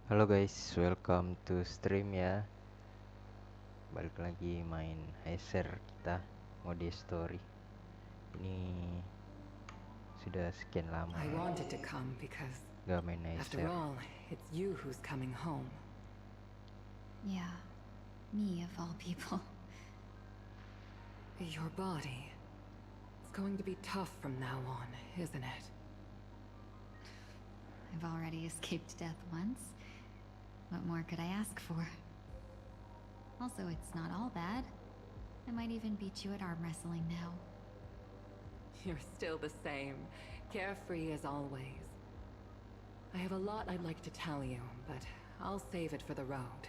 Halo guys, welcome to stream ya. Balik lagi main Heiser kita mode story. Ini sudah sekian lama I ya wanted to come because, gak main after Heiser. all, it's you who's coming home. Yeah, me of all people. Your body. It's going to be tough from now on, isn't it? I've already escaped death once. What more could I ask for? Also, it's not all bad. I might even beat you at arm wrestling now. You're still the same, carefree as always. I have a lot I'd like to tell you, but I'll save it for the road.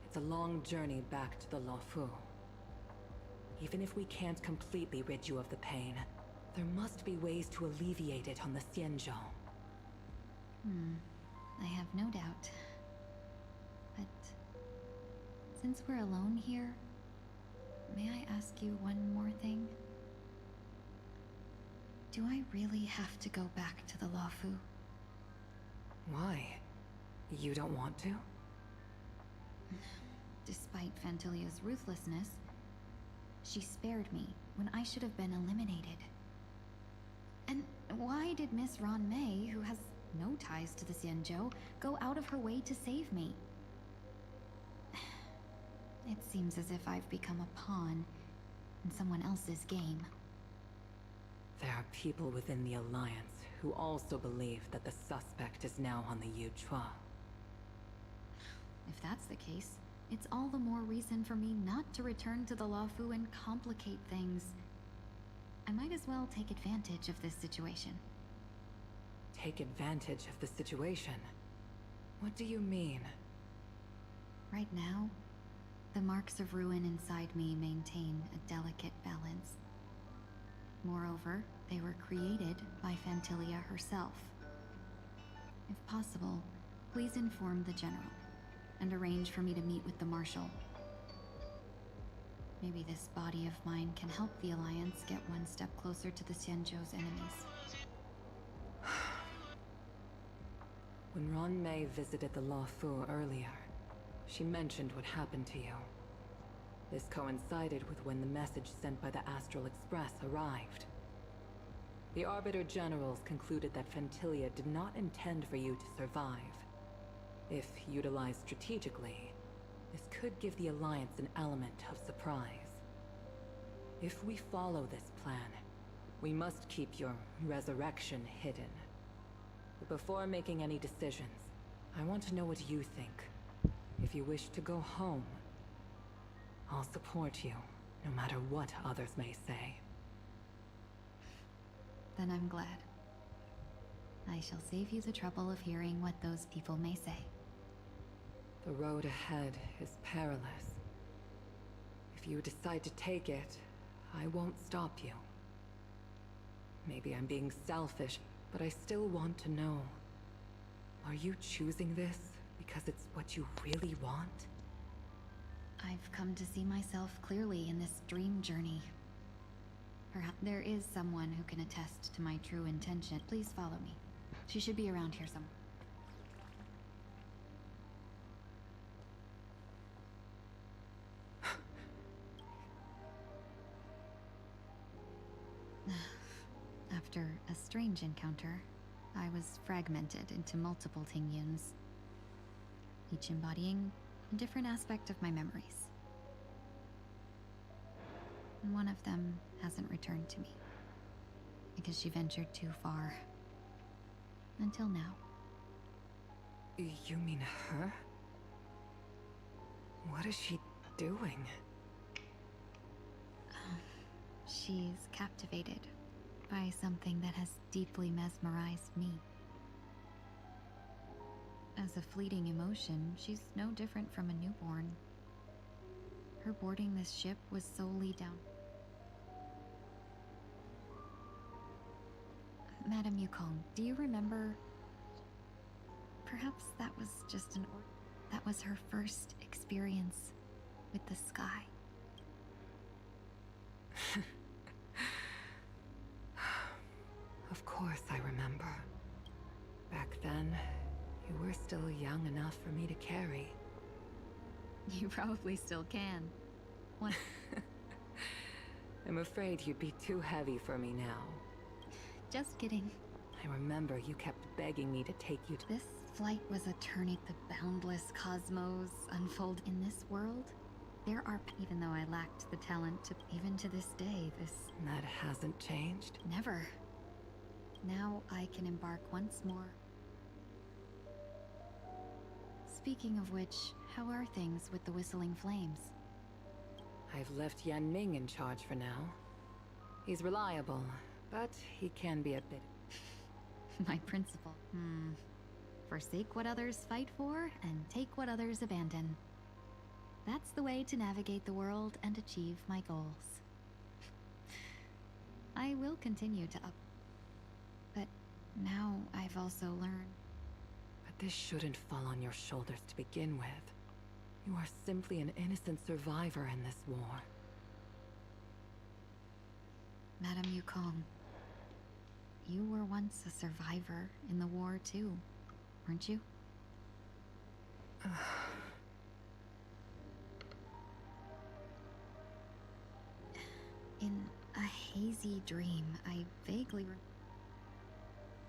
It's a long journey back to the LUPA. Even if we can't completely rid you of the pain, there must be ways to alleviate it on the Xianzhou. I have no doubt. But since we're alone here, may I ask you one more thing? Do I really have to go back to the LUPA? Why? You don't want to? Despite Fantilia's ruthlessness, she spared me when I should have been eliminated. And why did Miss Ron May, who has no ties to the Xianzhou, go out of her way to save me? It seems as if I've become a pawn in someone else's game. There are people within the Alliance who also believe that the suspect is now on the Yuchua. If that's the case, it's all the more reason for me not to return to the LUPA and complicate things. I might as well take advantage of this situation. Take advantage of the situation? What do you mean? Right now, the marks of ruin inside me maintain a delicate balance. Moreover, they were created by Fantilia herself. If possible, please inform the General and arrange for me to meet with the Marshal. Maybe this body of mine can help the Alliance get one step closer to the Xianzhou's enemies. When Ron May visited the LUPA earlier, she mentioned what happened to you. This coincided with when the message sent by the Astral Express arrived. The Arbiter Generals concluded that Fantilia did not intend for you to survive. If utilized strategically, this could give the Alliance an element of surprise. If we follow this plan, we must keep your resurrection hidden. But before making any decisions, I want to know what you think. If you wish to go home, I'll support you, no matter what others may say. Then I'm glad. I shall save you the trouble of hearing what those people may say. The road ahead is perilous. If you decide to take it, I won't stop you. Maybe I'm being selfish, but I still want to know. Are you choosing this because it's what you really want? I've come to see myself clearly in this dream journey. Perhaps there is someone who can attest to my true intention. Please follow me. She should be around here somewhere. After a strange encounter, I was fragmented into multiple Tingyuns, each embodying a different aspect of my memories. And one of them hasn't returned to me, because she ventured too far. Until now. You mean her? What is she doing? She's captivated by something that has deeply mesmerized me. As a fleeting emotion, she's no different from a newborn. Her boarding this ship was solely down. Madame Yukong, do you remember? Perhaps that was just that was her first experience with the sky. Of course I remember. Back then, You were still young enough for me to carry. You probably still can. What? I'm afraid you'd be too heavy for me now. Just kidding. I remember you kept begging me to take you to... This flight was a turning the boundless cosmos unfold in this world. There are, even though I lacked the talent to, even to this day, this... That hasn't changed? Never. Now I can embark once more. Speaking of which, how are things with the Whistling Flames? I've left Yan Ming in charge for now. He's reliable, but he can be a bit... My principle. Forsake what others fight for, and take what others abandon. That's the way to navigate the world and achieve my goals. I will continue to but now I've also learned. But this shouldn't fall on your shoulders to begin with. You are simply an innocent survivor in this war. Madame Yukong, you were once a survivor in the war too, weren't you? In a hazy dream, I vaguely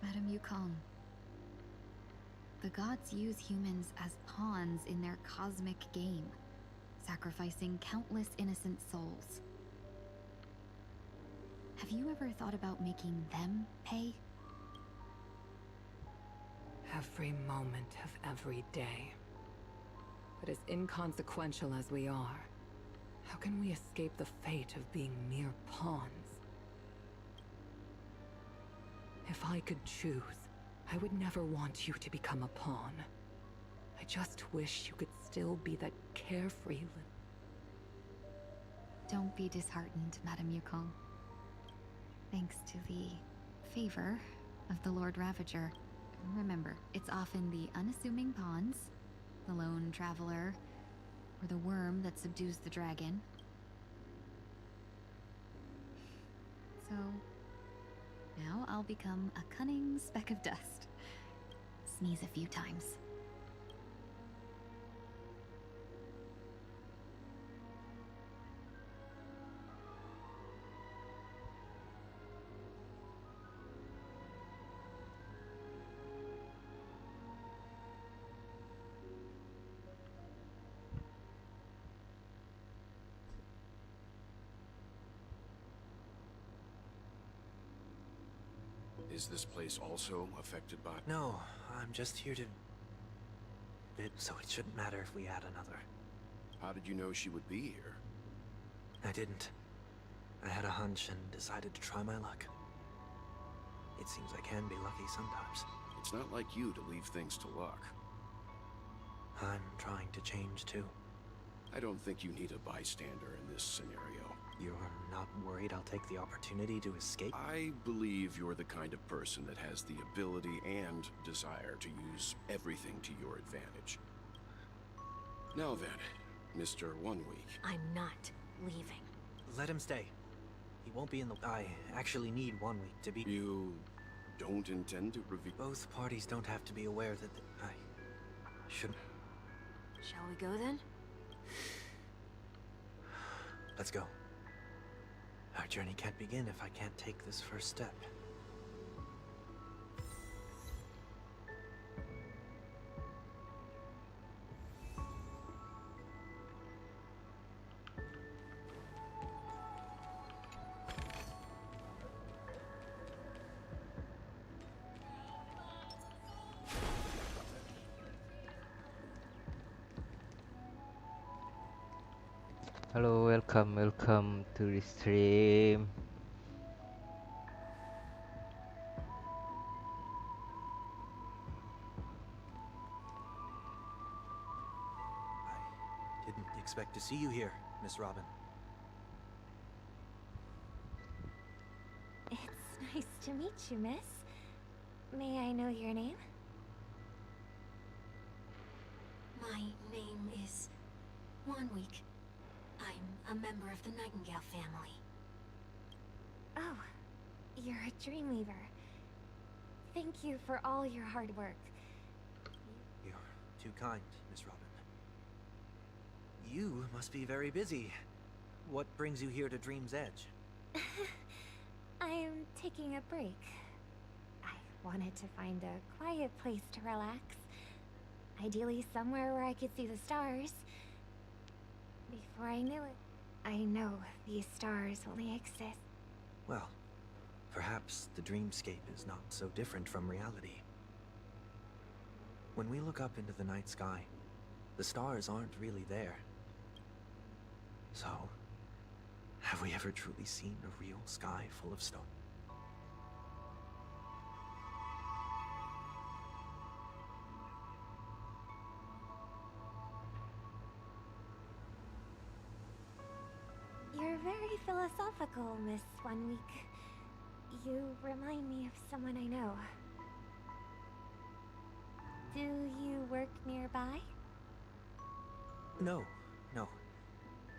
Madame Yukong, the gods use humans as pawns in their cosmic game, sacrificing countless innocent souls. Have you ever thought about making them pay? Every moment of every day. But as inconsequential as we are, how can we escape the fate of being mere pawns? If I could choose, I would never want you to become a pawn. I just wish you could still be that carefree Don't be disheartened, Madame Yukong. Thanks to the favor of the Lord Ravager. Remember, it's often the unassuming pawns, the lone traveler, or the worm that subdues the dragon. So, now I'll become a cunning speck of dust. Sneeze a few times. Is this place also affected by... No, I'm just here to... so it shouldn't matter if we add another. How did you know she would be here? I didn't. I had a hunch and decided to try my luck. It seems I can be lucky sometimes. It's not like you to leave things to luck. I'm trying to change too. I don't think you need a bystander in this scenario. You're not worried I'll take the opportunity to escape? I believe you're the kind of person that has the ability and desire to use everything to your advantage. Now then, Mr. 1 Week. I'm not leaving. Let him stay. He won't be in the... I actually need 1 week to be... You don't intend to reveal... Both parties don't have to be aware that I shouldn't... Shall we go then? Let's go. Our journey can't begin if I can't take this first step. Hello, welcome to the stream. I didn't expect to see you here, Miss Robin. It's nice to meet you, miss. May I know your name? My name is 1 Week. I'm a member of the Nightingale family. Oh, you're a Dreamweaver. Thank you for all your hard work. too kind, Miss Robin. You must be very busy. What brings you here to Dream's Edge? I'm taking a break. I wanted to find a quiet place to relax. Ideally somewhere where I could see the stars. Before I knew it, I know these stars only exist. Well, perhaps the dreamscape is not so different from reality. When we look up into the night sky, the stars aren't really there. So, have we ever truly seen a real sky full of stars? You're very philosophical, Miss 1 Week. You remind me of someone I know. Do you work nearby? No.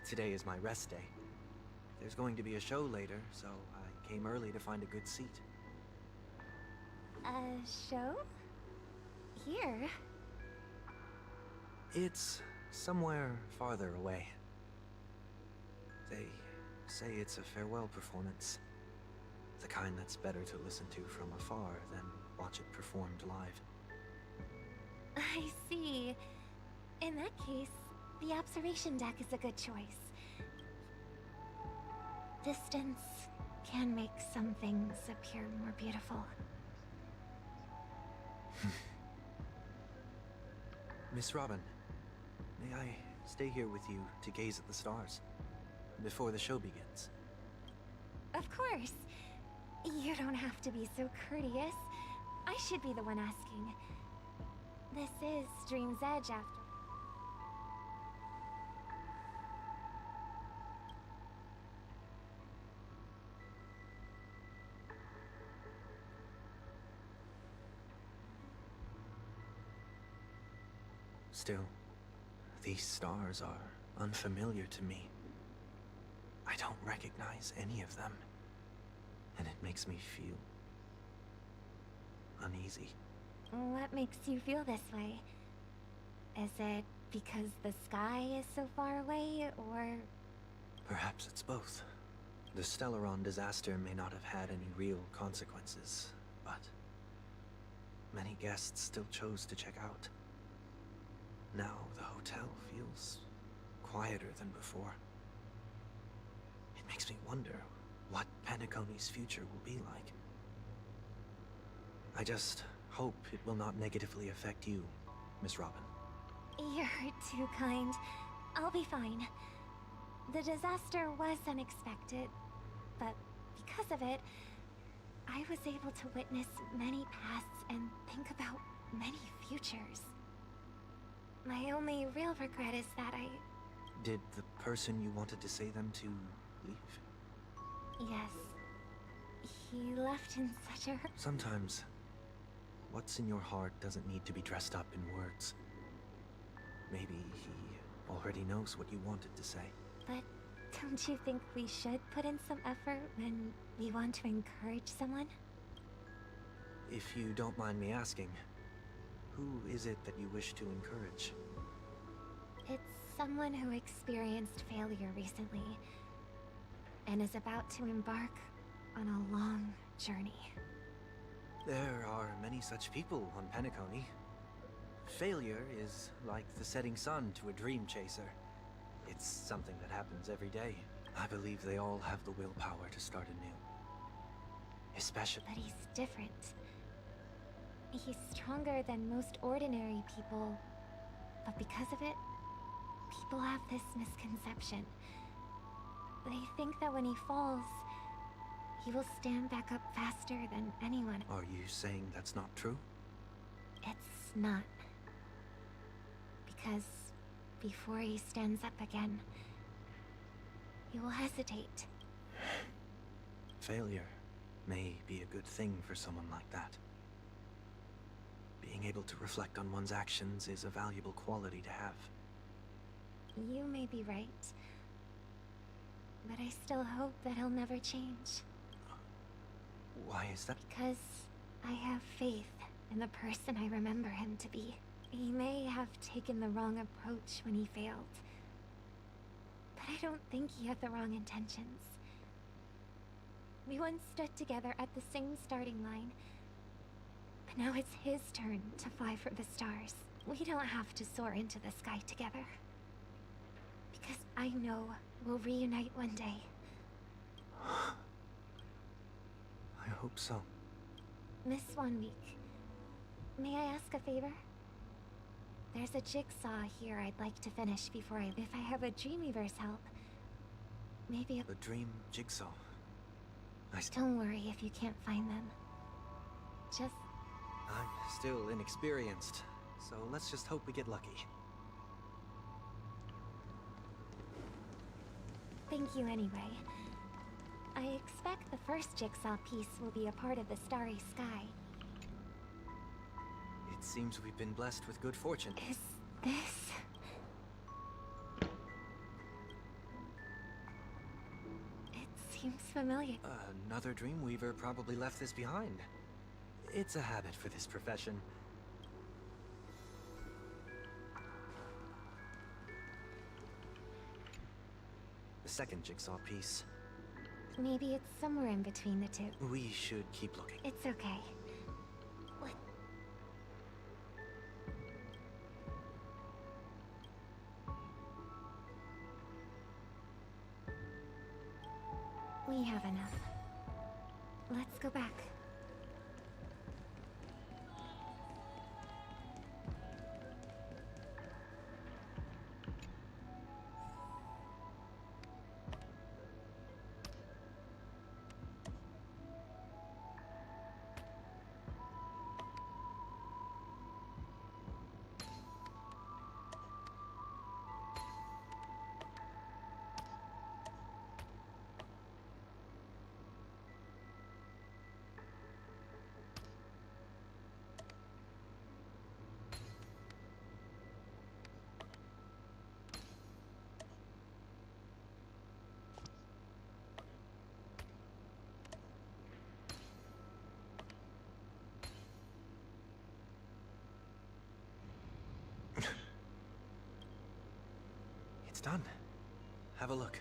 Today is my rest day. There's going to be a show later, so I came early to find a good seat. A show? Here? It's somewhere farther away. They say it's a farewell performance. The kind that's better to listen to from afar than watch it performed live. I see. In that case, the observation deck is a good choice. Distance can make some things appear more beautiful. Miss Robin, may I stay here with you to gaze at the stars before the show begins? Of course. You don't have to be so courteous. I should be the one asking. This is Dream's Edge after. Still, these stars are unfamiliar to me. I don't recognize any of them, and it makes me feel uneasy. What makes you feel this way? Is it because the sky is so far away, or... Perhaps it's both. The Stellaron disaster may not have had any real consequences, but many guests still chose to check out. Now the hotel feels quieter than before. It makes me wonder what Penacony's future will be like. I just hope it will not negatively affect you, Miss Robin. You're too kind. I'll be fine. The disaster was unexpected, but because of it, I was able to witness many pasts and think about many futures. My only real regret is that Did the person you wanted to say them to leave? Yes. He left in such a Sometimes, what's in your heart doesn't need to be dressed up in words. Maybe he already knows what you wanted to say. But don't you think we should put in some effort when we want to encourage someone? If you don't mind me asking, who is it that you wish to encourage? It's someone who experienced failure recently and is about to embark on a long journey. There are many such people on Penacony. Failure is like the setting sun to a dream chaser. It's something that happens every day. I believe they all have the willpower to start anew. Especially... But he's different. He's stronger than most ordinary people, but because of it, people have this misconception. They think that when he falls, he will stand back up faster than anyone. Are you saying that's not true? It's not. Because before he stands up again, he will hesitate. Failure may be a good thing for someone like that. Being able to reflect on one's actions is a valuable quality to have. You may be right. But I still hope that he'll never change. Why is that? Because I have faith in the person I remember him to be. He may have taken the wrong approach when he failed. But I don't think he had the wrong intentions. We once stood together at the same starting line. But now it's his turn to fly for the stars. We don't have to soar into the sky together. Because I know we'll reunite one day. I hope so. Miss 1 week, may I ask a favor? There's a jigsaw here I'd like to finish before if I have a Dreamweaver's help. Maybe The dream jigsaw. Don't worry if you can't find them. Just... I'm still inexperienced, so let's just hope we get lucky. Thank you anyway. I expect the first jigsaw piece will be a part of the starry sky. It seems we've been blessed with good fortune. Is this... It seems familiar. Another Dreamweaver probably left this behind. It's a habit for this profession. The second jigsaw piece. Maybe it's somewhere in between the two. We should keep looking. It's okay. What? We have enough. Let's go back. It's done. Have a look.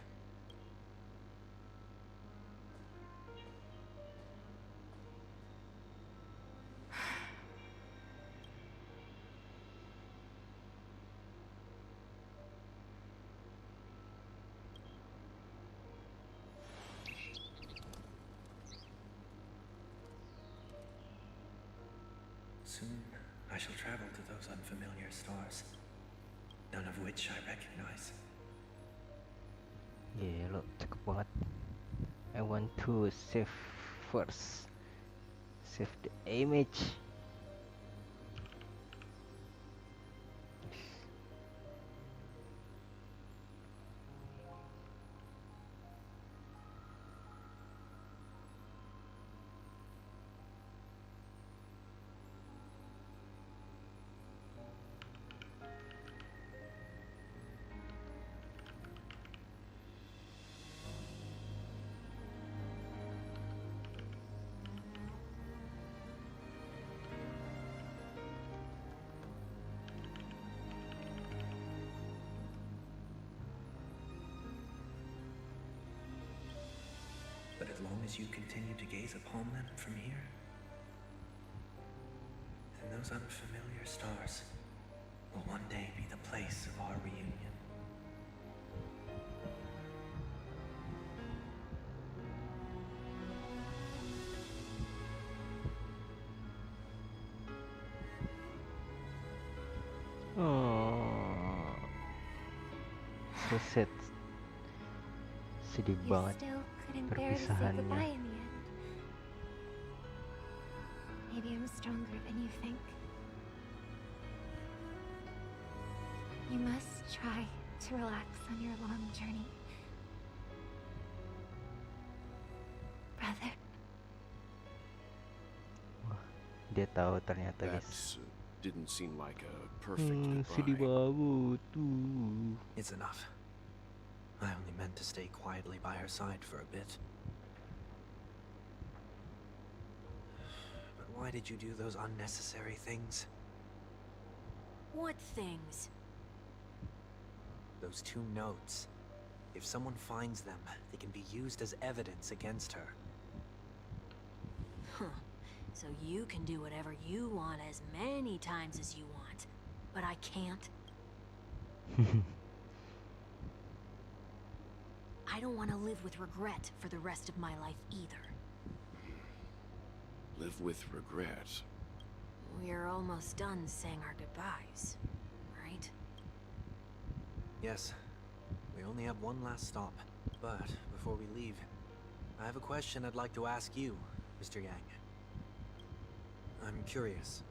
Soon, I shall travel to those unfamiliar stars, none of which I recognize. Yeah, lo, cakep banget. I want to save first. Save the image. But as long as you continue to gaze upon them from here, then those unfamiliar stars will one day be the place of our reunion. Oh, so sad. Sedih You banget still couldn't bear to say perpisahannya. goodbye in the end. Maybe I'm stronger than you think. You must try to relax on your long journey. Brother. Wah, dia tahu ternyata That guys. didn't seem like a perfect Sedih goodbye. banget tuh. It's enough. I only meant to stay quietly by her side for a bit. But why did you do those unnecessary things? What things? Those 2 notes. If someone finds them, they can be used as evidence against her. Huh. So you can do whatever you want as many times as you want, but I can't? I don't want to live with regret for the rest of my life either. Live with regret? We're almost done saying our goodbyes, right? Yes. We only have one last stop. But before we leave, I have a question I'd like to ask you, Mr. Yang. I'm curious.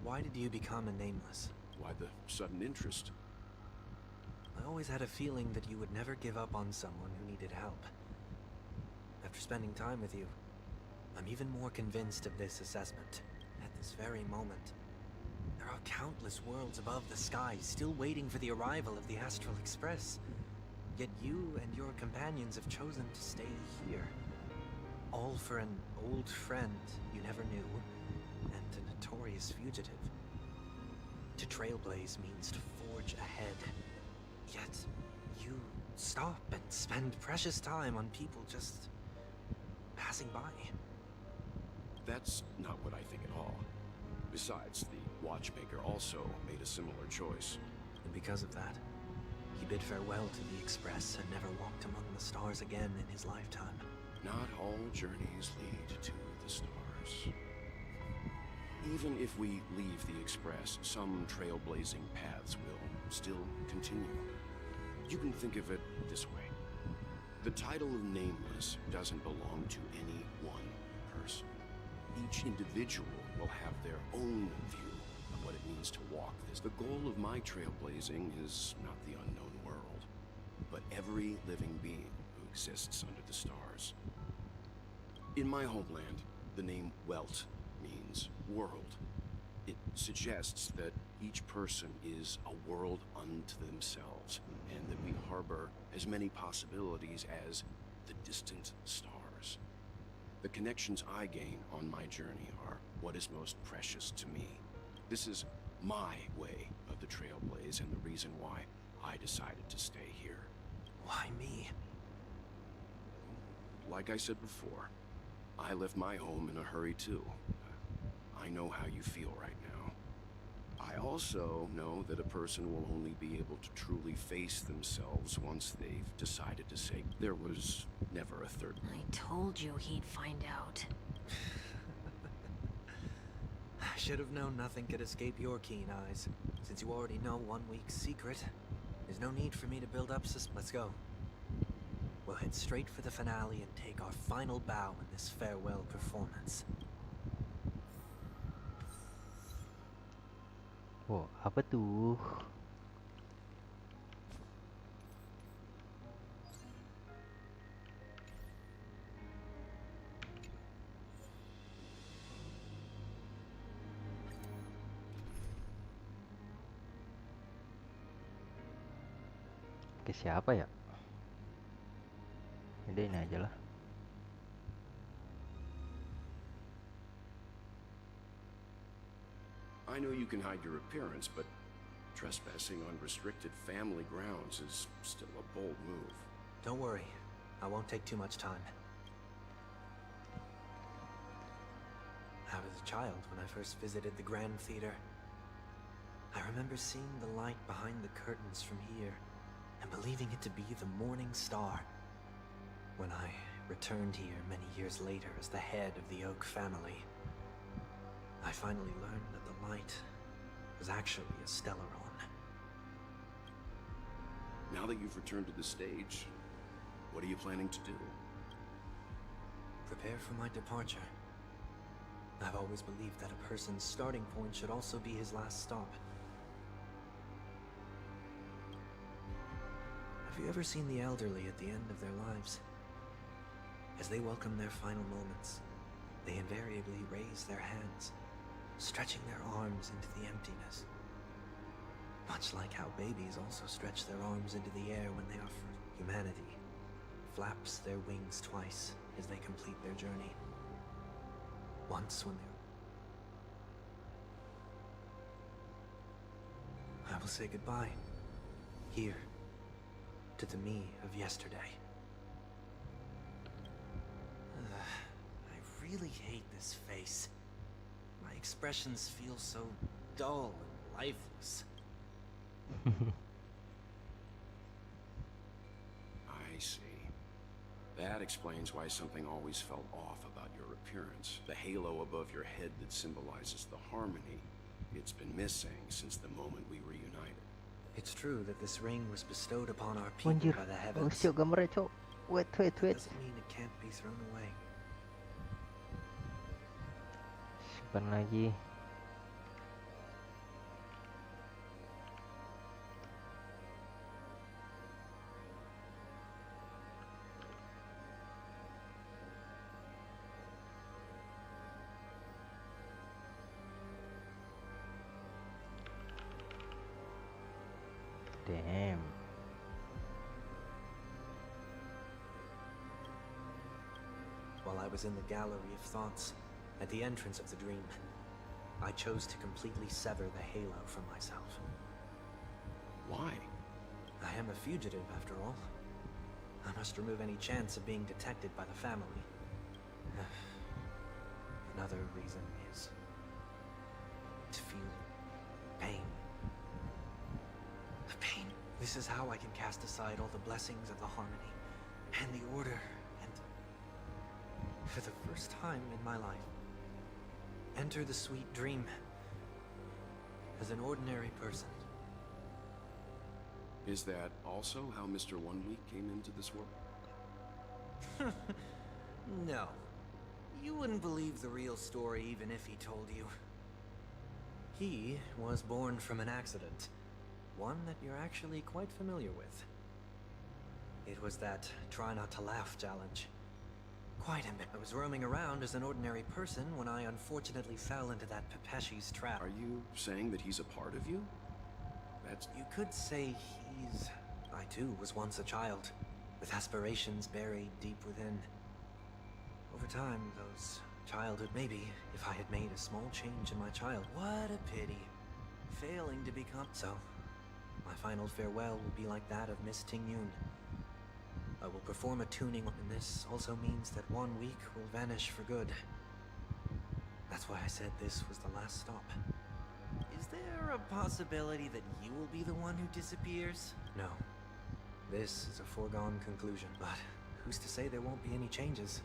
Why did you become a nameless? Why the sudden interest? I always had a feeling that you would never give up on someone who needed help. After spending time with you, I'm even more convinced of this assessment. At this very moment, there are countless worlds above the skies still waiting for the arrival of the Astral Express. Yet you and your companions have chosen to stay here. All for an old friend you never knew, and a notorious fugitive. To trailblaze means to forge ahead. Yet, you stop and spend precious time on people just passing by. That's not what I think at all. Besides, the Watchmaker also made a similar choice. And because of that, he bid farewell to the Express and never walked among the stars again in his lifetime. Not all journeys lead to the stars. Even if we leave the Express, some trailblazing paths will still continue. You can think of it this way. The title of Nameless doesn't belong to any one person. Each individual will have their own view of what it means to walk this. The goal of my trailblazing is not the unknown world, but every living being who exists under the stars. In my homeland, the name Welt means world. It suggests that each person is a world unto themselves, and that we harbor as many possibilities as the distant stars. The connections I gain on my journey are what is most precious to me. This is my way of the trailblaze and the reason why I decided to stay here. Why me? Like I said before, I left my home in a hurry too. I know how you feel right now. I also know that a person will only be able to truly face themselves once they've decided to say there was never a third. I told you he'd find out. I should have known nothing could escape your keen eyes. Since you already know 1 week's secret, there's no need for me to build up Let's go. We'll head straight for the finale and take our final bow in this farewell performance. Oh, apa tuh? Ke siapa ya? Udah ini aja lah. I know you can hide your appearance, but trespassing on restricted family grounds is still a bold move. Don't worry, I won't take too much time. I was a child when I first visited the Grand Theater. I remember seeing the light behind the curtains from here and believing it to be the morning star. When I returned here many years later as the head of the Oak family, I finally learned that the light was actually a Stellaron. Now that you've returned to the stage, what are you planning to do? Prepare for my departure. I've always believed that a person's starting point should also be his last stop. Have you ever seen the elderly at the end of their lives? As they welcome their final moments, they invariably raise their hands, stretching their arms into the emptiness. Much like how babies also stretch their arms into the air when they offer humanity, flaps their wings twice as they complete their journey. Once when they're I will say goodbye. Here. To the me of yesterday. I really hate this face. My expressions feel so dull and lifeless. I see. That explains why something always felt off about your appearance. The halo above your head that symbolizes the harmony, it's been missing since the moment we reunited. It's true that this ring was bestowed upon our people Anjir, by the oh heavens. siap gambarnya cok. Wait. Doesn't mean it can't be thrown away. Simpan lagi. Damn. While I was in the gallery of thoughts, at the entrance of the dream, I chose to completely sever the halo from myself. Why? I am a fugitive, after all. I must remove any chance of being detected by the family. Another reason is to feel pain. The pain. This is how I can cast aside all the blessings of the harmony and the order and, for the first time in my life, enter the sweet dream as an ordinary person. Is that also how Mr. 1 Week came into this world? No. You wouldn't believe the real story even if he told you. He was born from an accident. One that you're actually quite familiar with. It was that try not to laugh challenge. Quite a bit. I was roaming around as an ordinary person when I unfortunately fell into that Pepeshi's trap. Are you saying that he's a part of you? That's... You could say he's... I too was once a child, with aspirations buried deep within. Over time, those childhood... Maybe if I had made a small change in my child... What a pity. Failing to become... So, my final farewell will be like that of Miss Tingyun. I will perform a tuning, and this also means that 1 week will vanish for good. That's why I said this was the last stop. Is there a possibility that you will be the one who disappears? No. This is a foregone conclusion, but who's to say there won't be any changes?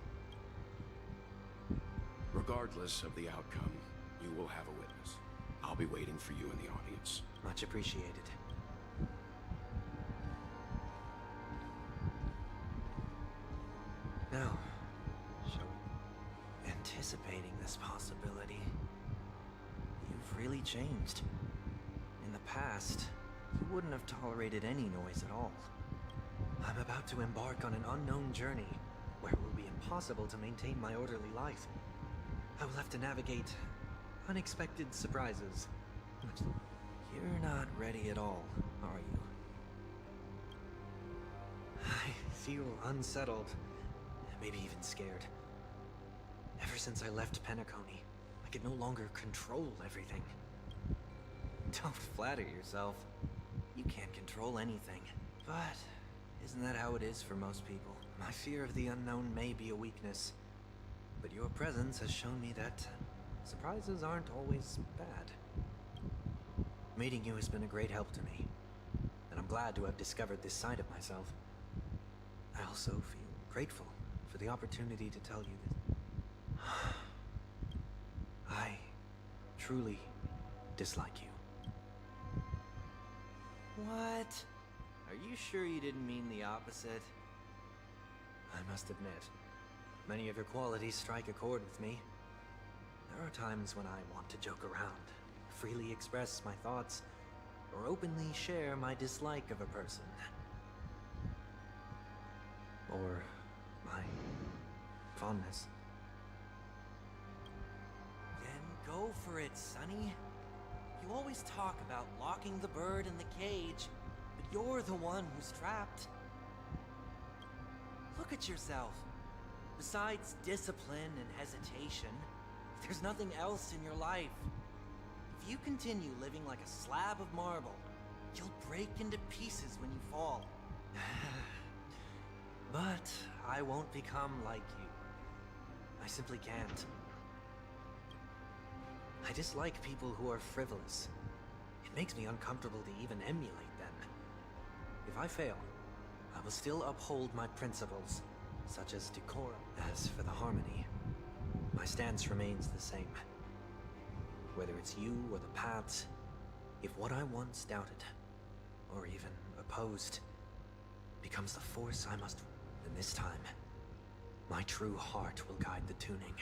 Regardless of the outcome, you will have a witness. I'll be waiting for you in the audience. Much appreciated. Now, shall we? Anticipating this possibility, you've really changed. In the past, you wouldn't have tolerated any noise at all. I'm about to embark on an unknown journey, where it will be impossible to maintain my orderly life. I will have to navigate unexpected surprises. You're not ready at all, are you? I feel unsettled. Maybe even scared. Ever since I left Penacony, I could no longer control everything. Don't flatter yourself. You can't control anything. But isn't that how it is for most people? My fear of the unknown may be a weakness, but your presence has shown me that surprises aren't always bad. Meeting you has been a great help to me, and I'm glad to have discovered this side of myself. I also feel grateful for the opportunity to tell you this. I truly dislike you. What? Are you sure you didn't mean the opposite? I must admit, many of your qualities strike a chord with me. There are times when I want to joke around, freely express my thoughts, or openly share my dislike of a person. Or my fondness. Then go for it, Sonny. You always talk about locking the bird in the cage, but you're the one who's trapped. Look at yourself. Besides discipline and hesitation, there's nothing else in your life. If you continue living like a slab of marble, You'll break into pieces when you fall. But I won't become like you. I simply can't. I dislike people who are frivolous. It makes me uncomfortable to even emulate them. If I fail, I will still uphold my principles, such as decorum. As for the harmony, my stance remains the same. Whether it's you or the paths, if what I once doubted, or even opposed, becomes the force I must, then this time, my true heart will guide the tuning.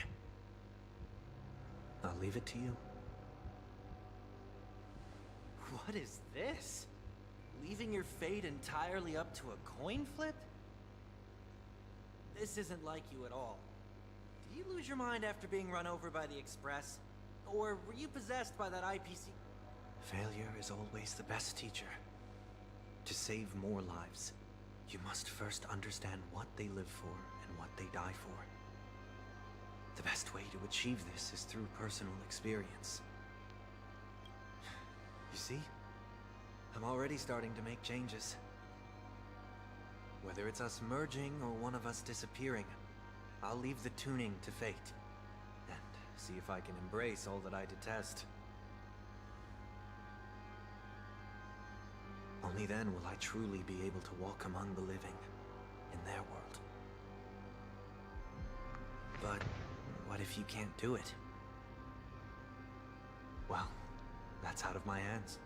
I'll leave it to you. What is this? Leaving your fate entirely up to a coin flip? This isn't like you at all. Did you lose your mind after being run over by the Express? Or were you possessed by that IPC? Failure is always the best teacher. To save more lives, you must first understand what they live for and what they die for. The best way to achieve this is through personal experience. You see? I'm already starting to make changes. Whether it's us merging or one of us disappearing, I'll leave the tuning to fate. And see if I can embrace all that I detest. Only then will I truly be able to walk among the living in their world. But what if you can't do it? Well, that's out of my hands.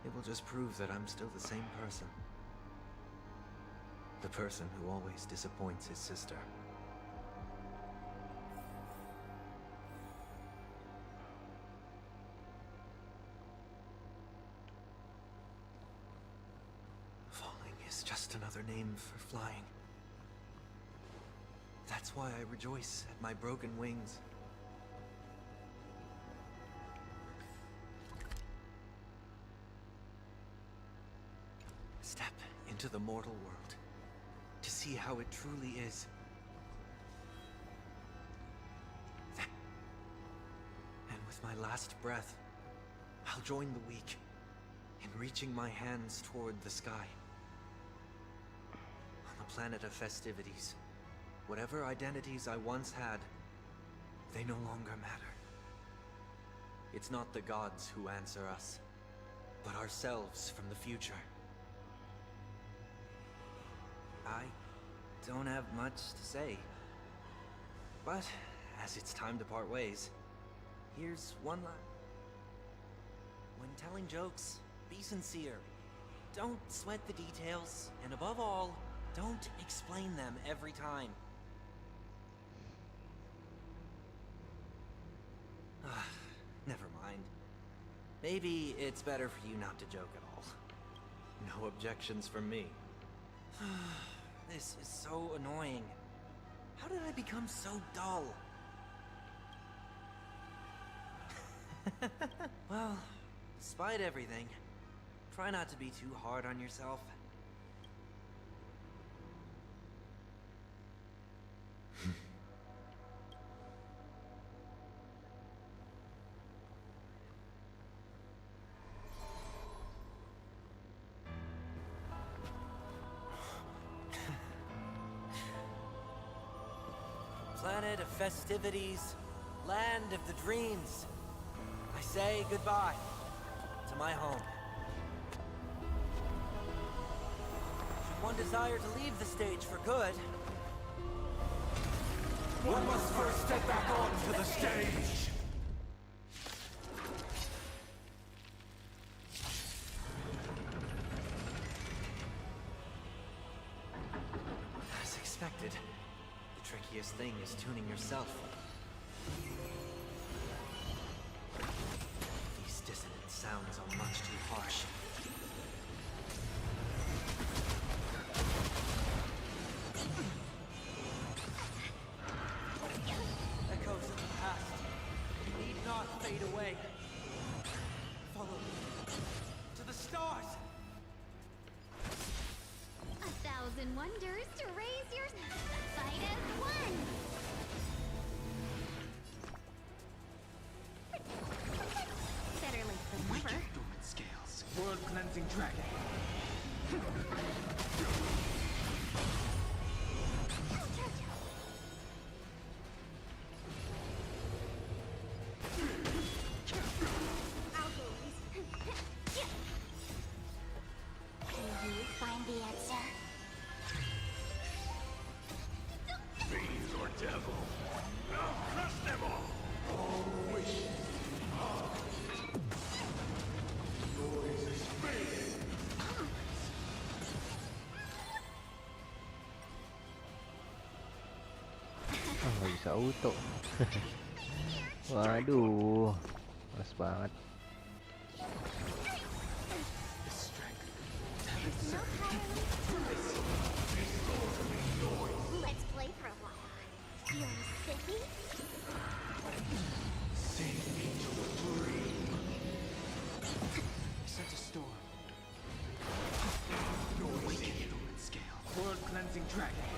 It will just prove that I'm still the same person. The person who always disappoints his sister. Falling is just another name for flying. That's why I rejoice at my broken wings. Step into the mortal world to see how it truly is. And with my last breath, I'll join the weak in reaching my hands toward the sky. On the planet of festivities, whatever identities I once had, they no longer matter. It's not the gods who answer us, but ourselves from the future. I don't have much to say. But, as it's time to part ways, here's one line. When telling jokes, be sincere. Don't sweat the details, and above all, don't explain them every time. Never mind. Maybe it's better for you not to joke at all. No objections from me. This is so annoying. How did I become so dull? Well, despite everything, try not to be too hard on yourself. Planet of festivities, land of the dreams. I say goodbye to my home. Should one desire to leave the stage for good, one must first step back onto the stage! As expected. The trickiest thing is tuning yourself. These dissonant sounds are much too harsh. echoes of the past need not fade away. Follow me to the stars! 1,000 wonders to raise your fight as one! Better late than never. Scales. Word cleansing dragon. Can you find the answer? Fiends or devil. I'll crush them all. Oh, nggak bisa auto. Waduh, males banget. Let's play for a while. You're sippy? Sense a storm. Awaken human scale. World cleansing dragon.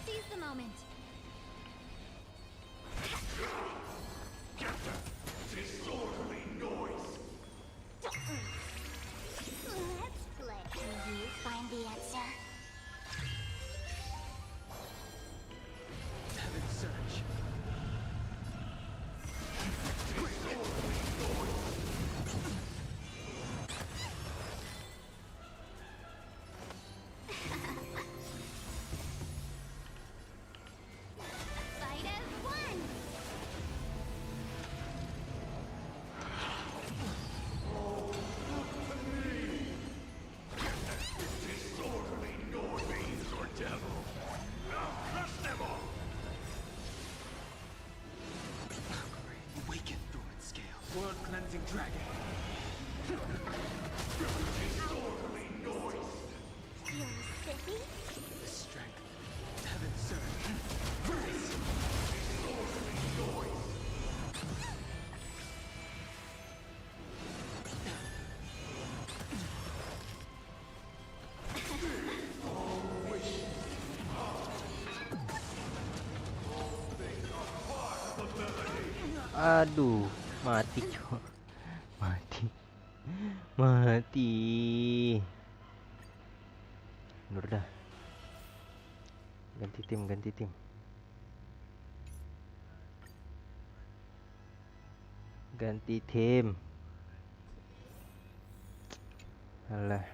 Seize the moment. Disorderly noise. Let's play. Can you find the answer? Heaven surge. Fight as one. Disorderly noise. Fiends or devil. I'll crush them all. Awaken human scale. World cleansing dragon. Disorderly noise. You're sippy? The strength. Heaven surge. Disorderly noise. Aduh, mati cok. Mati. Mati. Mundur dah. Ganti tim, ganti tim. Ganti tim. Alah.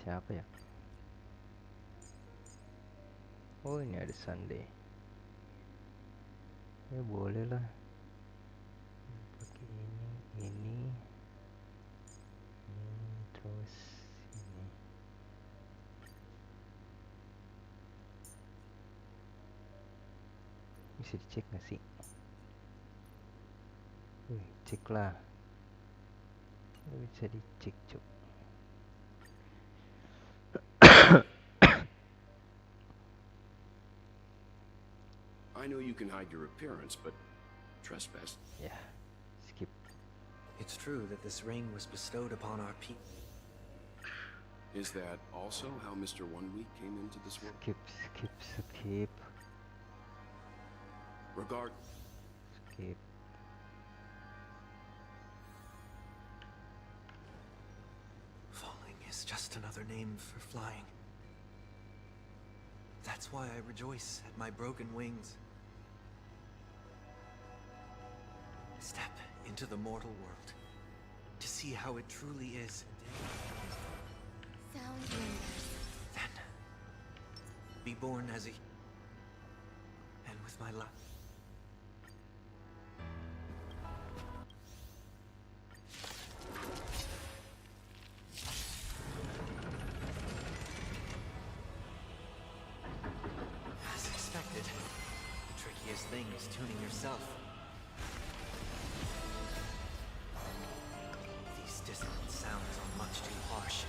Siapa ya? Oh, ini ada Sunday. Ya boleh lah. Pakai ini, terus ini. Bisa dicek nggak sih? Cek lah. Bisa dicek cok. I know you can hide your appearance, but trespass. Ya, skip. It's true that this ring was bestowed upon our people. Is that also how Mr. One Week came into this world? Skip. Regard. Skip. Falling is just another name for flying. That's why I rejoice at my broken wings. Step into the mortal world to see how it truly is. Sounds dangerous. Then be born as a and with my life. As expected, the trickiest thing is tuning yourself. These dissonant sounds are much too harsh.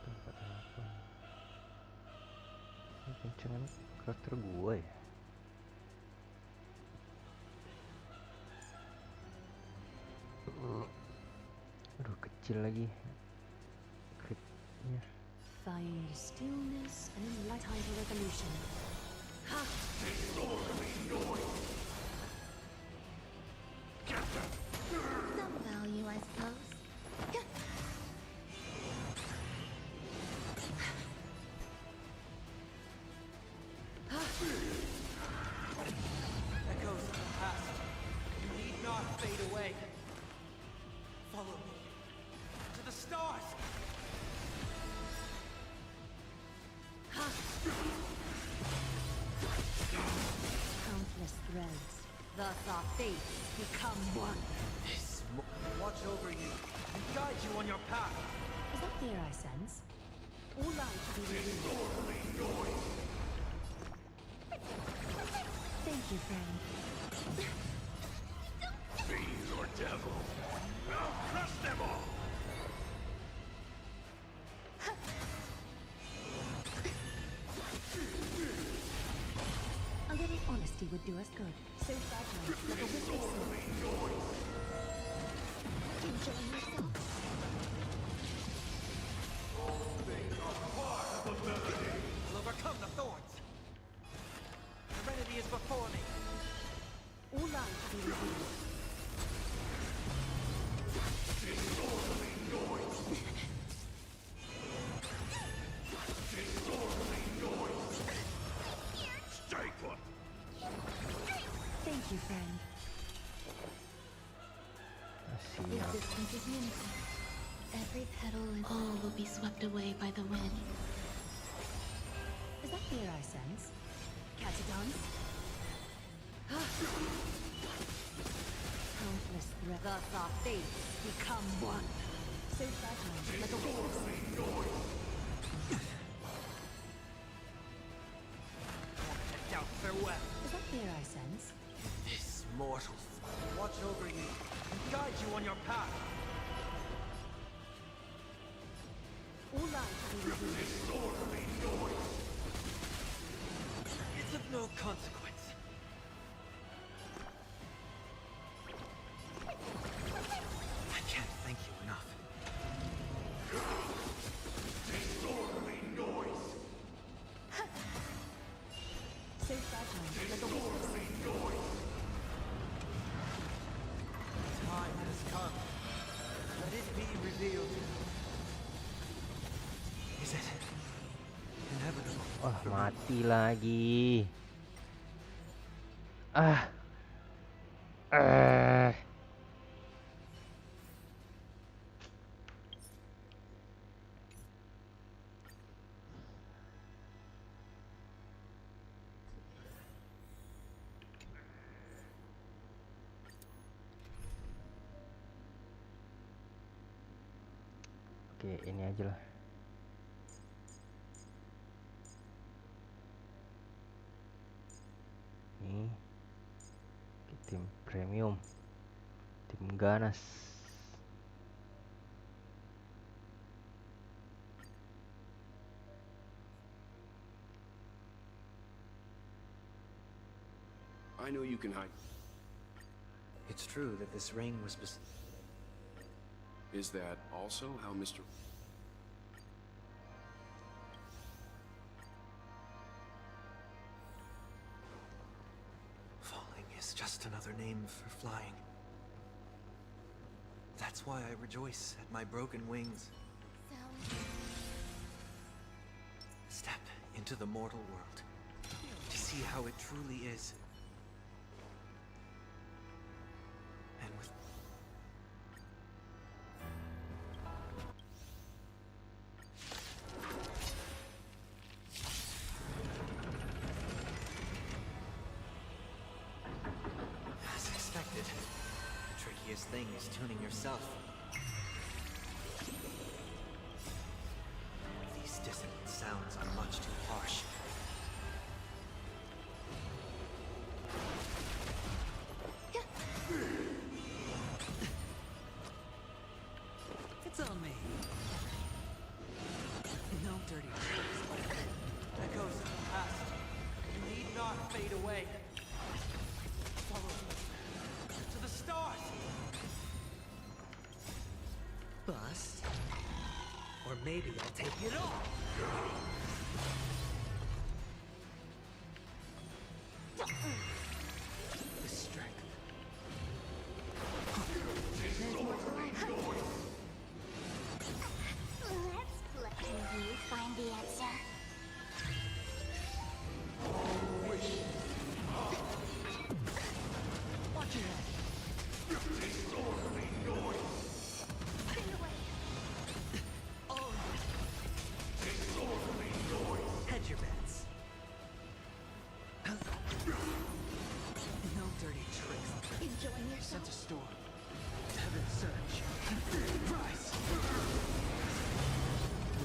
Tempat apa? Ini kencengan karakter gua ya. kecil lagi critnya. Find stillness and light time for revolution. Ha! Some value, I suppose. Echoes of the past. You need not fade away. Follow me. To the stars! Countless threads. Thus our fates become one. Watch over you and guide you on your path. Is that fear I sense? All light to be revealed. Thank you, friend. Fiend or devil. I'll crush them all! A little honesty would do us good. So fragile, like a whisper soul. Enjoy yourself. I'll overcome the thorns. Serenity is before me. All light to be revealed. Stay put! Thank you, friend. Masih yang Existence is unity. Every petal and all will be swept away by the wind. Is that fear I sense? Catagons? Countless threads. Thus our fates become one. So fragile, like a whisper soul. Doubt farewell. Is that fear I sense? This mortal watch over you and guide you on your path. All light to be revealed. It's of no consequence. I can't thank you enough. So fragile, like a whisper soul. Time has come. Let it be revealed. Is it inevitable? wah mati lagi. Ah. Oke, ini aja lah. Ini tim premium, tim ganas. I know you can hide. It's true that this ring was Is that also how Mr. Falling is just another name for flying. That's why I rejoice at my broken wings. So, Step into the mortal world to see how it truly is. And with as expected, the trickiest thing is tuning yourself. These dissonant sounds are much too harsh. It's on me. No dirty tricks. Echoes of the past. You need not fade away. Follow me. To the stars! Bust. Or maybe I'll take it all. The strength. Let's play. Can you find the answer? Watch your head. Disorderly noise! Stay away. Oh, Disorderly noise! hedge your bets. No dirty tricks. Enjoying yourself? Sense a storm. Heaven surge. Rise!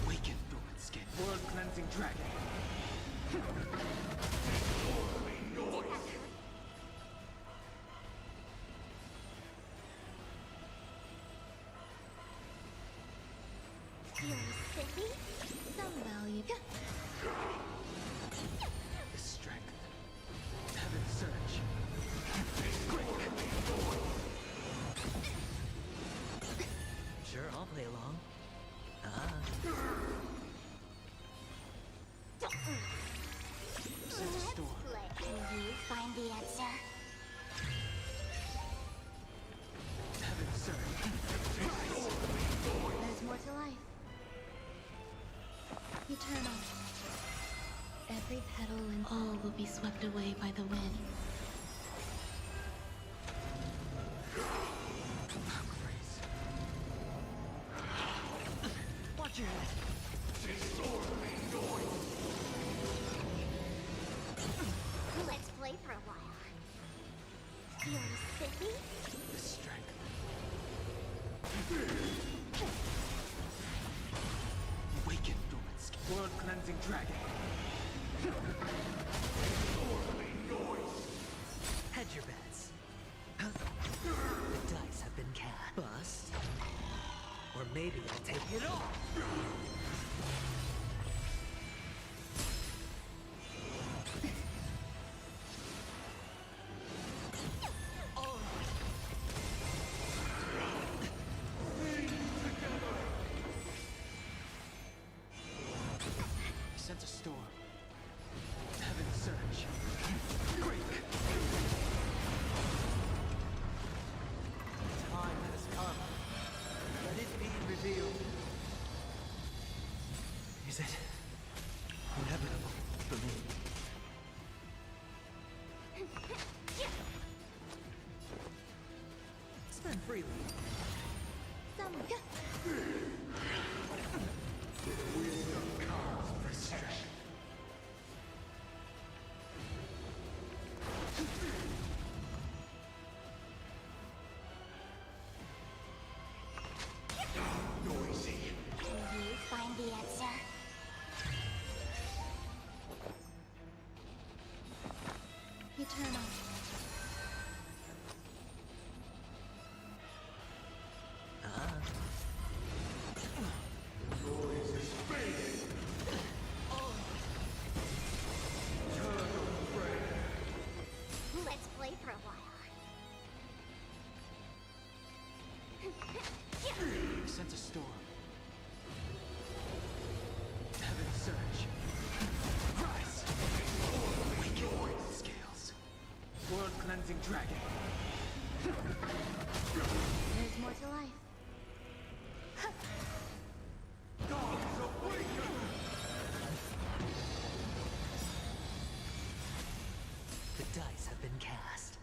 Awaken, dormant skin. World cleansing dragon. Disorderly noise! You're silly? Some value. The strength. Heaven surge. Disorderly noise! Sure, I'll play along. Sense a storm. Play. Can you find the answer? Heaven surge. There's more to life. Eternal. Every petal and all will be swept away by the wind. Grace. Watch your head. Disorderly noise! Let's play for a while. You're silly? The strength. Awaken, dormant skin. World cleansing dragon. Disorderly noise! Hedge your bets. The dice have been cast. Bust. Or maybe I'll take it all. Oh. Sense a storm. Heaven surge. Greek. Time has come. Let it be revealed. Is it inevitable for me? Spend freely. Some. For strength. Noisy! Can you find the answer? Eternal. Noise is fading! Let's play for a while. Sense a storm. Heaven surge. Rise! Awaken. Scales. World cleansing dragon. There's more to life. Gods awaken! The dice have been cast.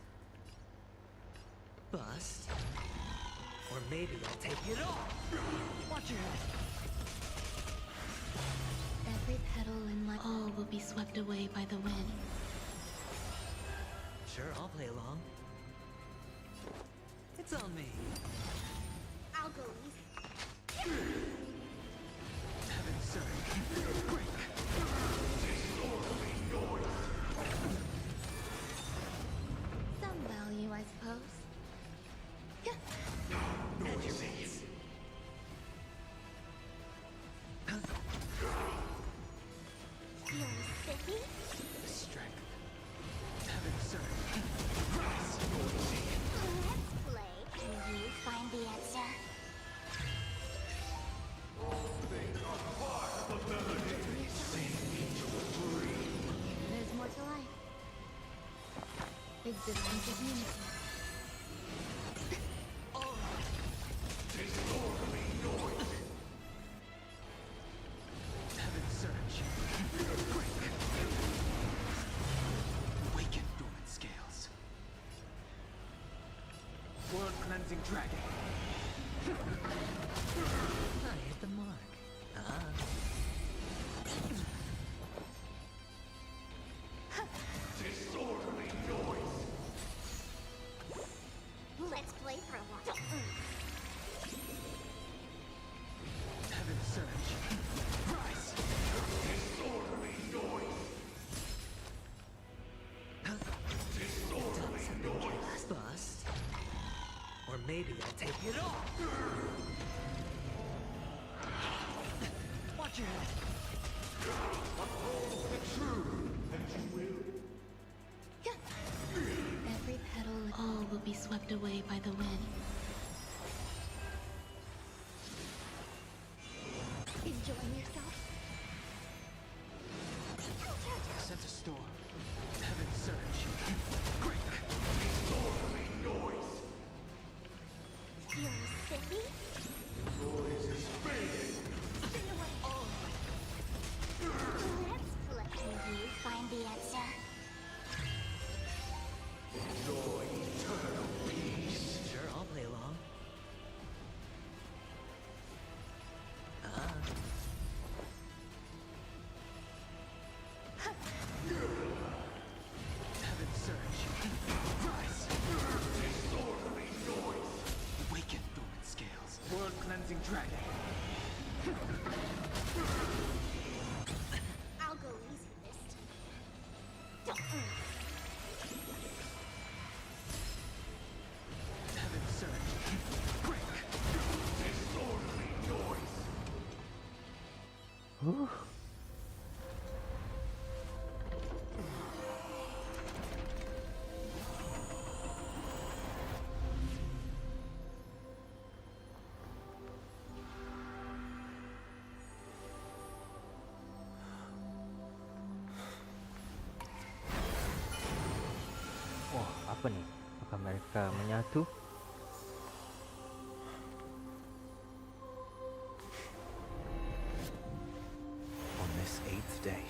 Bust. Or maybe I'll take it all. Watch your head. Every petal and all will be swept away by the wind. Sure, I'll play along. It's on me. I'll go easy. Heaven surge. Greek. Disorderly noise! Some value, I suppose. Noisy! You're silly? The strength. Heaven surge. Let's play. Can you find the answer? Systems of unity. Disorderly noise. Heaven surge. Awaken dormant scales. World cleansing dragon. I hit the mark. Disorderly noise. Let's play for a while. Heaven surge. Rise. Disorderly noise. Disorderly noise. Bust. Or maybe I'll take it all. Watch your head. Uphold the truth, and you will. Every petal, all will be swept away by the wind. Enjoying yourself? Sent a storm. Heaven surge. Disorderly noise. You're Cindy? Noise is fading. Stay away. Let's play. Can you find the answer? Your eternal peace. Sure, I'll play along. Heaven surge. Rise. Disorderly noise. Awaken dormant scales. World cleansing dragon. I'll go easy this time. Heaven surge. Break. Disorderly noise. Huh. Wah, apa nih? Apakah mereka menyatu? On this 8th day,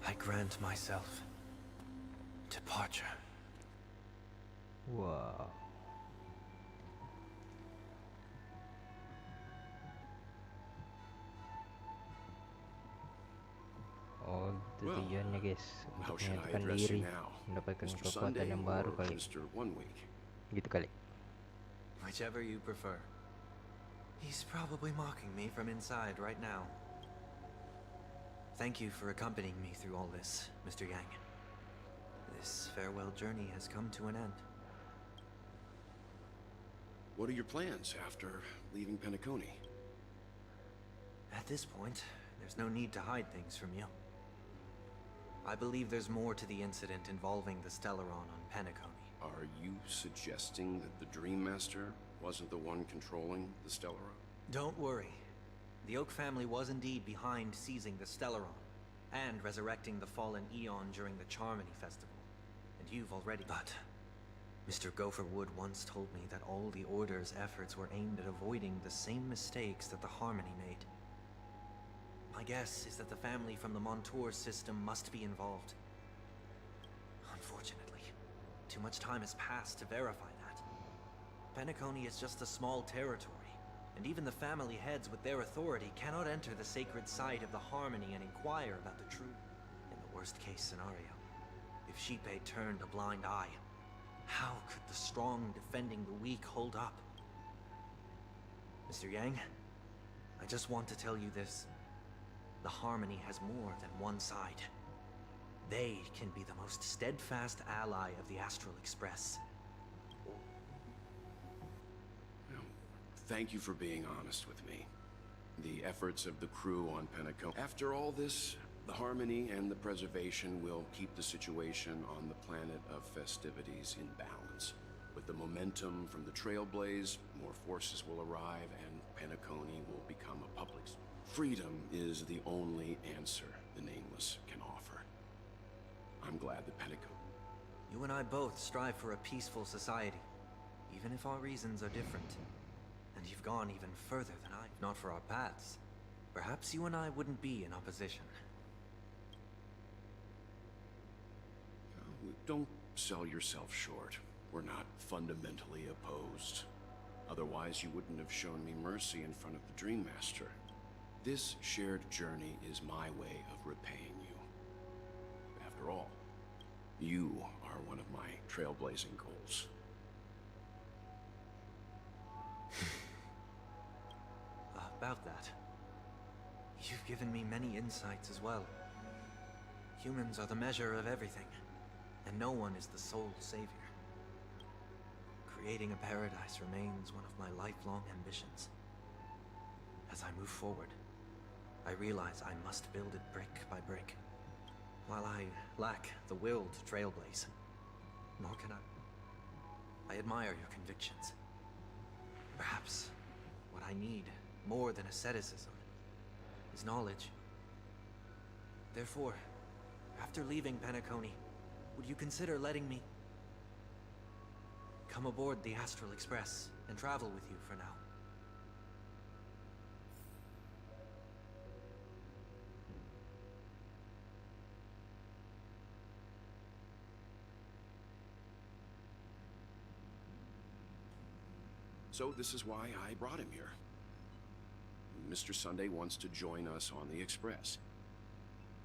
I grant myself departure. Wow. Oh, tujuannya guys How untuk should I menyatukan address diri, you now? mendapatkan Mr. kekuatan Sunday yang baru or kali, Mr. One Week? gitu kali. Whichever you prefer. He's probably mocking me from inside right now. Thank you for accompanying me through all this, Mr. Yang. This farewell journey has come to an end. What are your plans after leaving Penacony? At this point, there's no need to hide things from you. I believe there's more to the incident involving the Stellaron on Penacony. Are you suggesting that the Dream Master wasn't the one controlling the Stellaron? Don't worry. The Oak family was indeed behind seizing the Stellaron and resurrecting the fallen Eon during the Charmony Festival. And you've already... But Mr. Gopherwood once told me that all the Order's efforts were aimed at avoiding the same mistakes that the Harmony made. My guess is that the family from the Montour system must be involved. Unfortunately, too much time has passed to verify that. Penacony is just a small territory, and even the family heads with their authority cannot enter the sacred site of the Harmony and inquire about the truth. In the worst-case scenario, if Sheepei turned a blind eye, how could the strong defending the weak hold up? Mr. Yang, I just want to tell you this. The Harmony has more than one side. They can be the most steadfast ally of the Astral Express. Thank you for being honest with me. The efforts of the crew on Penacony. After all this, the Harmony and the Preservation will keep the situation on the planet of festivities in balance. With the momentum from the Trailblaze, more forces will arrive and Penacony will become a public. Freedom is the only answer the Nameless can offer. I'm glad that Penacony... You and I both strive for a peaceful society, even if our reasons are different. And you've gone even further than I. If not for our paths, perhaps you and I wouldn't be in opposition. Don't sell yourself short. We're not fundamentally opposed. Otherwise, you wouldn't have shown me mercy in front of the Dream Master. This shared journey is my way of repaying you. After all, you are one of my trailblazing goals. About that, you've given me many insights as well. Humans are the measure of everything, and no one is the sole savior. Creating a paradise remains one of my lifelong ambitions. As I move forward, I realize I must build it brick by brick. While I lack the will to trailblaze, nor can I admire your convictions. Perhaps what I need, more than asceticism, is knowledge. Therefore, after leaving Penacony, would you consider letting me come aboard the Astral Express and travel with you for now? So this is why I brought him here. Mr. Sunday wants to join us on the Express.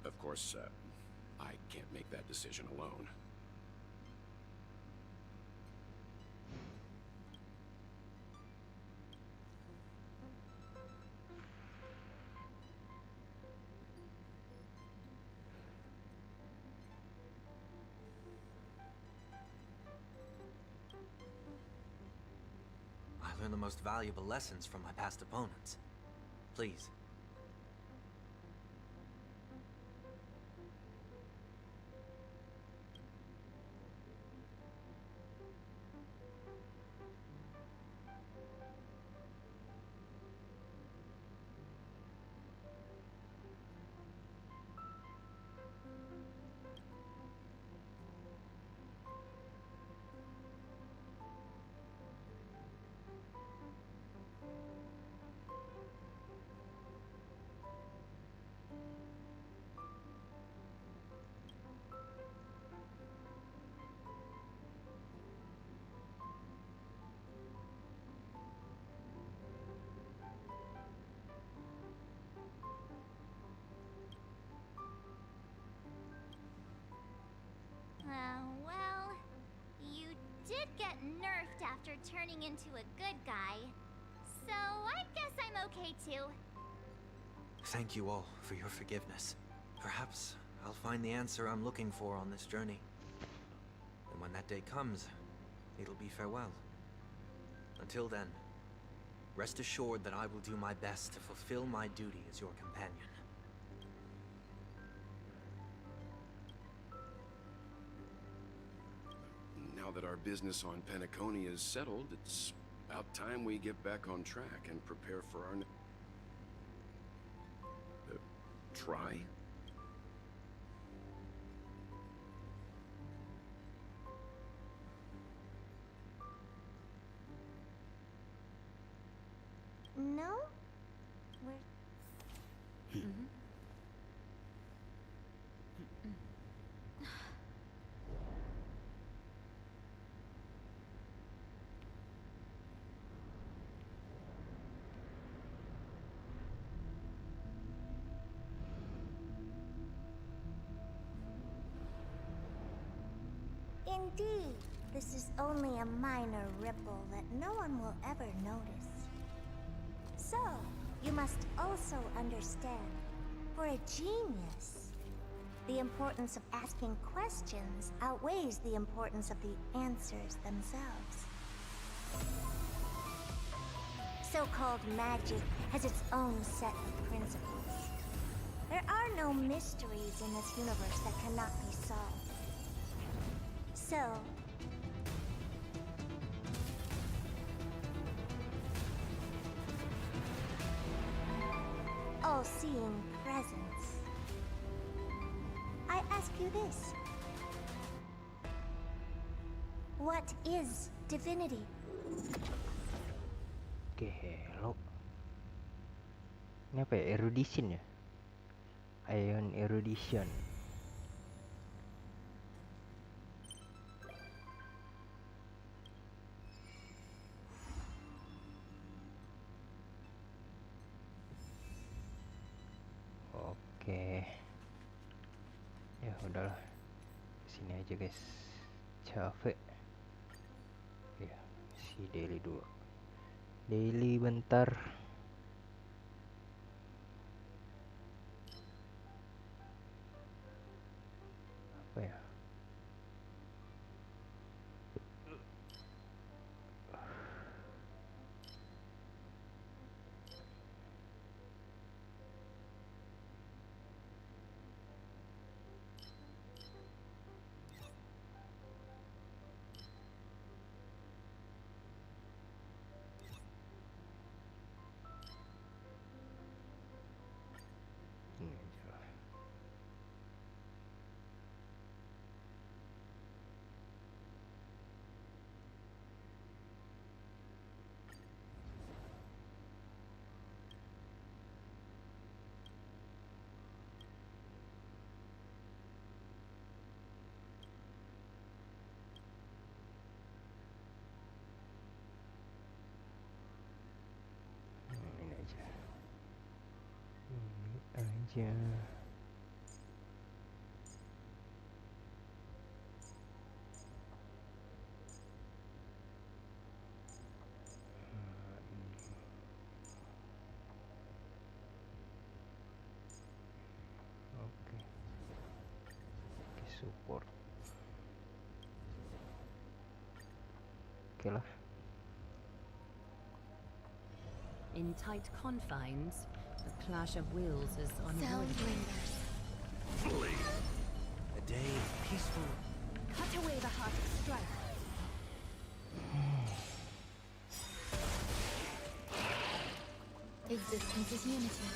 Of course, I can't make that decision alone. I learned the most valuable lessons from my past opponents. Please. Well, you did get nerfed after turning into a good guy. So I guess I'm okay too. Thank you all for your forgiveness. Perhaps I'll find the answer I'm looking for on this journey. And when that day comes, it'll be farewell. Until then, rest assured that I will do my best to fulfill my duty as your companion. Now that our business on Penacony is settled, it's about time we get back on track and prepare for our try? No? We're... Indeed, this is only a minor ripple that no one will ever notice. So, you must also understand, for a genius, the importance of asking questions outweighs the importance of the answers themselves. So-called magic has its own set of principles. There are no mysteries in this universe that cannot be solved. So, all-seeing presence, I ask you this. What is divinity? Oke, hello. Ini apa ya? Erudition ya? Ion erudition. Oke. Ya udahlah. Sini aja guys. Capek. Ya, si daily dulu. Daily bentar. Apa ya? Ini aja lah. Ini aja. Ini aja. Oke. Oke, support. Oke lah. In tight confines, the clash of wills is Sound unavoidable. lingers. Flee. A day peaceful. Cut away the heart of strife. Existence is unity.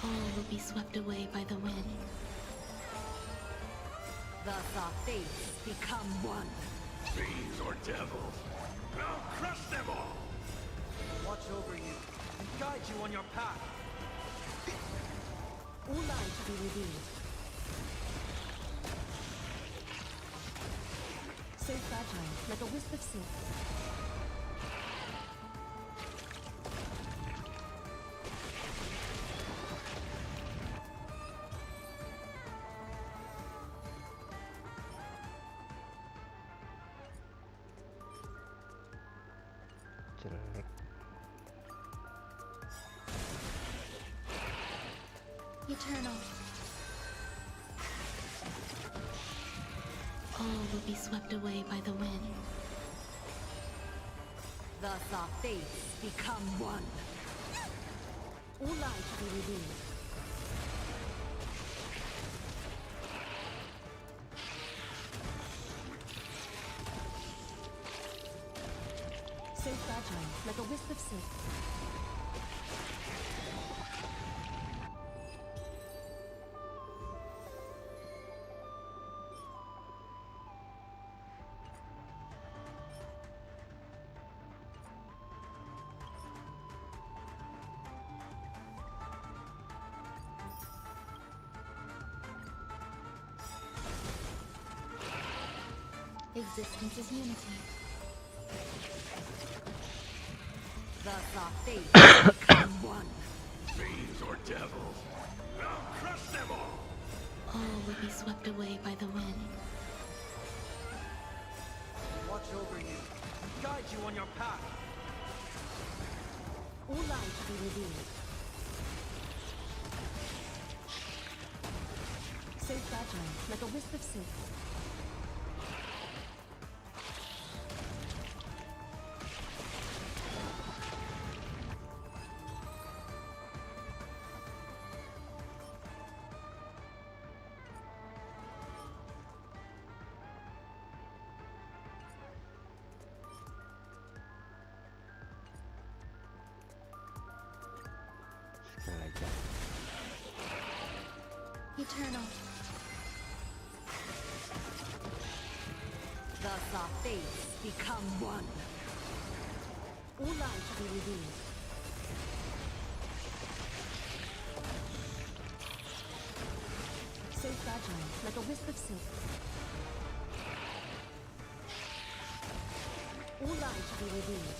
All will be swept away by the wind. Thus our fates become one. Fiends or devils. I'll crush them all! Watch over you and guide you on your path. All light to be revealed. So fragile, like a wisp of silk. Jelek. Eternal. All will be swept away by the wind. Thus our fates become one. All light to be revealed. So fragile, like a wisp of silk. Existence is unity. Thus our fates become one. Fiends or devils. I'll crush them all! All will be swept away by the wind. Watch over you and guide you on your path. All light to be revealed. So fragile, like a wisp of silk. Sekali aja. Eternal. Thus our fates become one. All light to be revealed. So fragile, like a wisp of silk. All light to be revealed.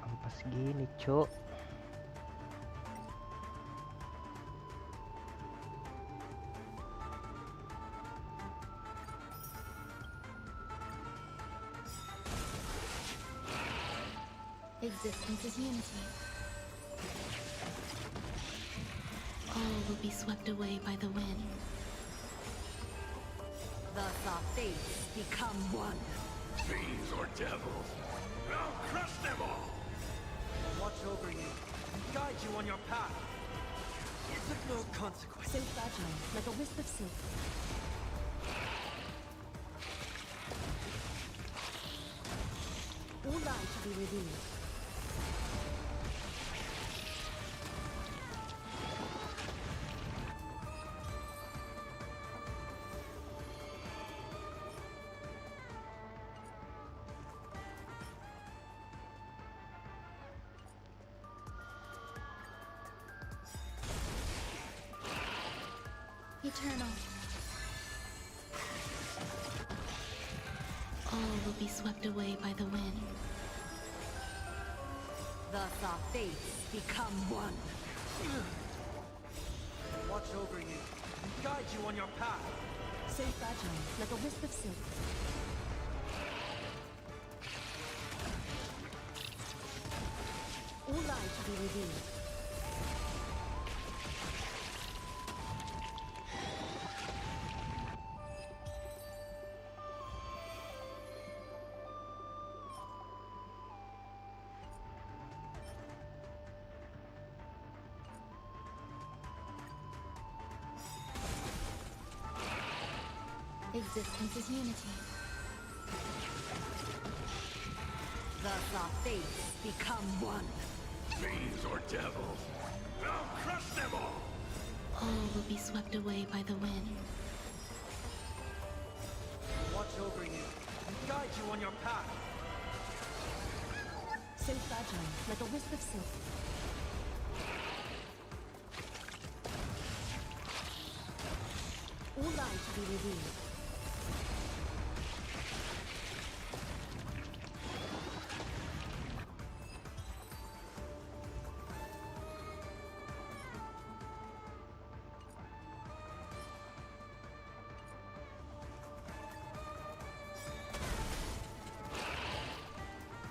Ampas gini, Cok. Existence is unity. All will be swept away by the wind. Thus our fates become one. Fiends or devils. I'll crush them all! Watch over you and guide you on your path. It's of no consequence. So fragile, like a wisp of silk. All light to be revealed. Eternal. All will be swept away by the wind. Thus our fates become one. Watch over you and guide you on your path. So fragile, like a wisp of silk. All light to be revealed. Existence is unity. Thus our fates become one. Fiends or devils. I'll crush them all! All will be swept away by the wind. Watch over you and guide you on your path. So fragile, like a wisp of silk. All light to be revealed.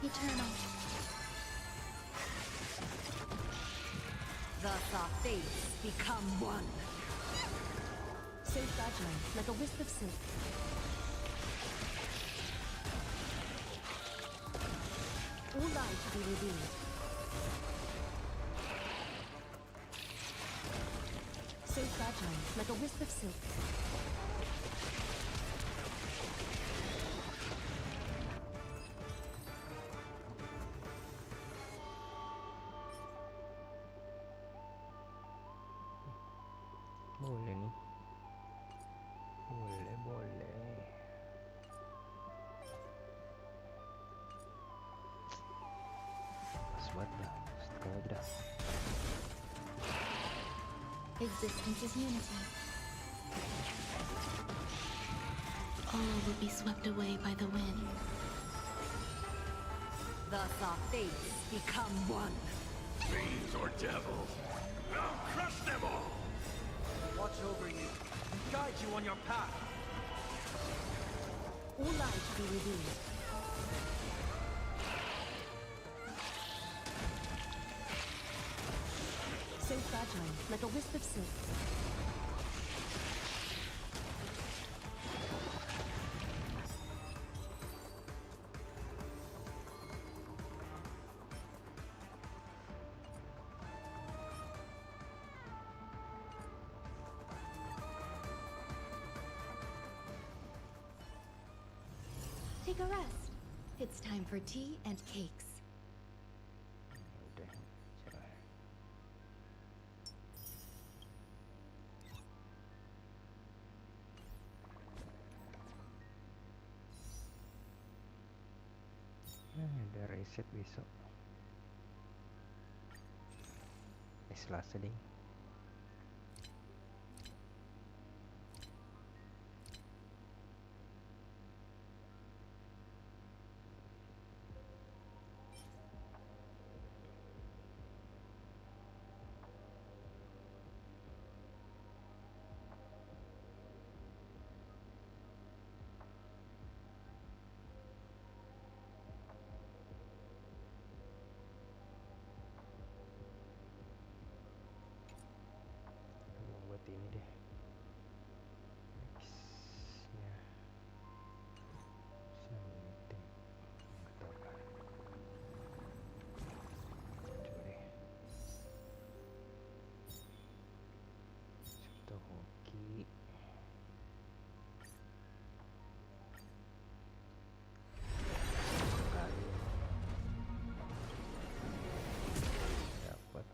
Eternal. Thus our fates become one. So fragile, like a wisp of silk. All light to be revealed. So fragile, like a wisp of silk. Boleh nih. Boleh. Pas banget dah. Setelah lagi dah. Existence is unity. All will be swept away by the wind. Thus our fates become one. Fiends or devils. I'll crush them all! Watch over you and guide you on your path. All light to be revealed. So fragile, like a wisp of silk. Take a rest. It's time for tea and cakes. Ada reset besok. Selasa ding. Buat ini deh. Nextnya something nggak tahu lah. Coba deh. Satu hoki. Kali dapat.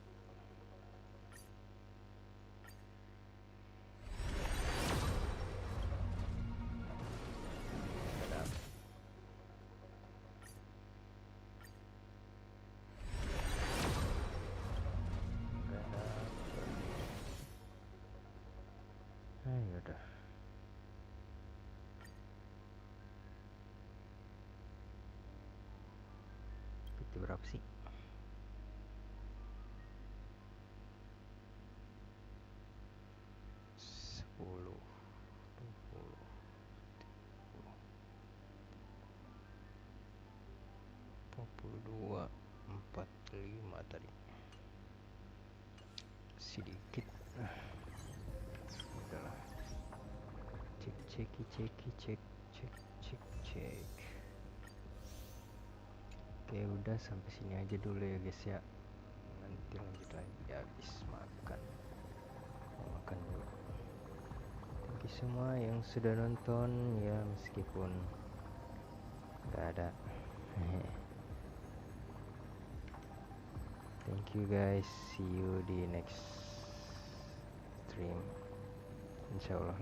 Ayo udah. Itu berapa sih? Sepuluh, 20, 42, 45 tadi. Sedikit. Udahlah. Cek. Oke, udah sampai sini aja dulu ya guys ya. Nanti lanjut lagi habis makan. Mau makan dulu. Thank you semua yang sudah nonton ya, meskipun nggak ada. Thank you guys. See you di next stream. Insyaallah.